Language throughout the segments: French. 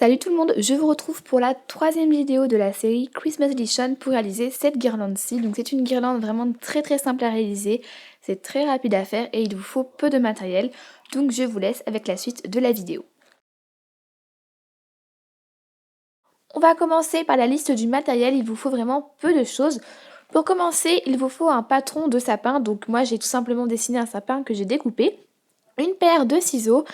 Salut tout le monde, je vous retrouve pour la troisième vidéo de la série Christmas Edition pour réaliser cette guirlande-ci. Donc c'est une guirlande vraiment très simple à réaliser, c'est très rapide à faire et il vous faut peu de matériel. Donc je vous laisse avec la suite de la vidéo. On va commencer par la liste du matériel, il vous faut vraiment peu de choses. Pour commencer, il vous faut un patron de sapin, donc moi j'ai tout simplement dessiné un sapin que j'ai découpé, une paire de ciseaux,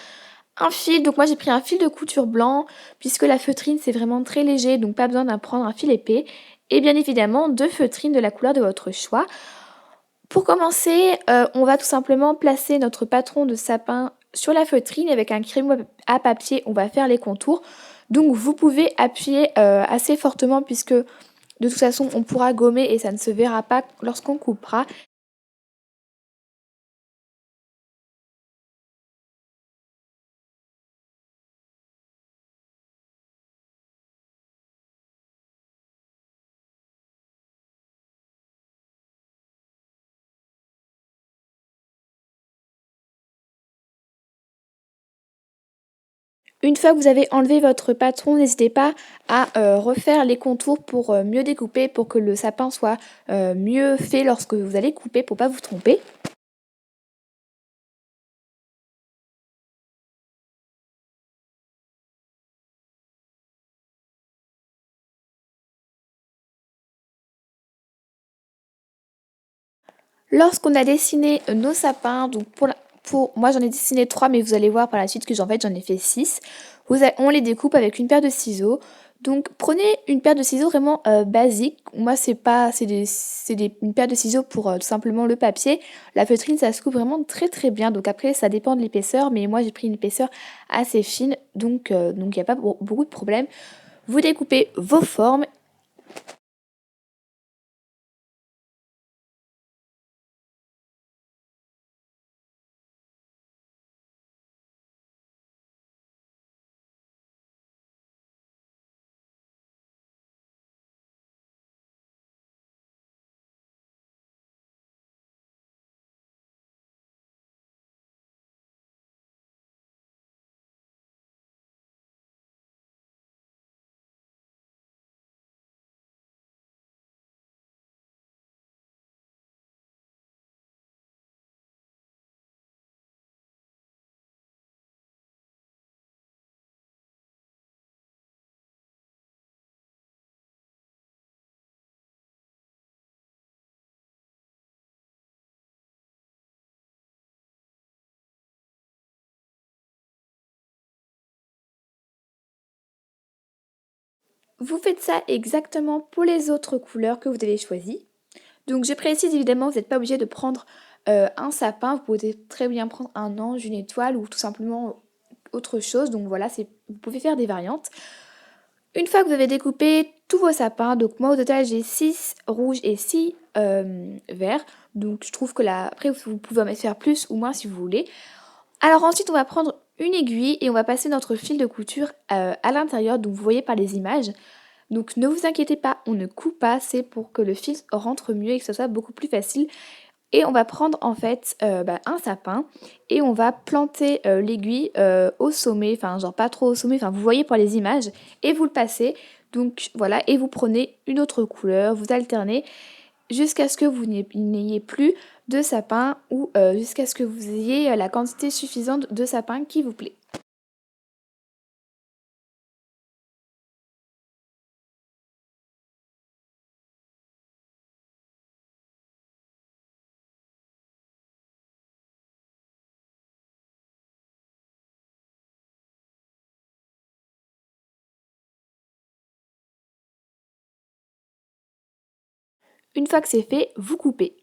un fil, donc moi j'ai pris un fil de couture blanc puisque la feutrine c'est vraiment très léger donc pas besoin d'en prendre un fil épais et bien évidemment deux feutrines de la couleur de votre choix. Pour commencer, on va tout simplement placer notre patron de sapin sur la feutrine avec un crayon à papier, on va faire les contours. Donc vous pouvez appuyer assez fortement puisque de toute façon on pourra gommer et ça ne se verra pas lorsqu'on coupera. Une fois que vous avez enlevé votre patron, n'hésitez pas à refaire les contours pour mieux découper, pour que le sapin soit mieux fait lorsque vous allez couper, pour pas vous tromper. Lorsqu'on a dessiné nos sapins, donc moi j'en ai dessiné 3 mais vous allez voir par la suite que j'en ai fait 6. On les découpe avec une paire de ciseaux. Donc prenez une paire de ciseaux vraiment basique. Moi une paire de ciseaux pour tout simplement le papier. La feutrine ça se coupe vraiment très bien. Donc après ça dépend de l'épaisseur mais moi j'ai pris une épaisseur assez fine donc il n'y a pas beaucoup de problème. Vous découpez vos formes. Vous faites ça exactement pour les autres couleurs que vous avez choisies. Donc je précise évidemment, vous n'êtes pas obligé de prendre un sapin, vous pouvez très bien prendre un ange, une étoile ou tout simplement autre chose. Donc voilà, vous pouvez faire des variantes. Une fois que vous avez découpé tous vos sapins, donc moi au total j'ai 6 rouges et 6 verts. Donc je trouve que là, après vous pouvez en faire plus ou moins si vous voulez. Alors ensuite on va prendre une aiguille et on va passer notre fil de couture à l'intérieur, donc vous voyez par les images. Donc ne vous inquiétez pas, on ne coupe pas, c'est pour que le fil rentre mieux et que ce soit beaucoup plus facile. Et on va prendre en fait un sapin et on va planter l'aiguille au sommet, enfin genre pas trop au sommet, enfin vous voyez par les images et vous le passez. Donc voilà, et vous prenez une autre couleur, vous alternez jusqu'à ce que vous n'ayez plus de sapin ou jusqu'à ce que vous ayez la quantité suffisante de sapin qui vous plaît. Une fois que c'est fait, vous coupez.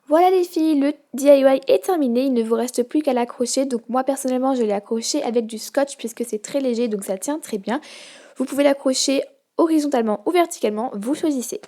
Voilà les filles, le DIY est terminé, il ne vous reste plus qu'à l'accrocher. Donc moi personnellement je l'ai accroché avec du scotch puisque c'est très léger donc ça tient très bien. Vous pouvez l'accrocher horizontalement ou verticalement, vous choisissez.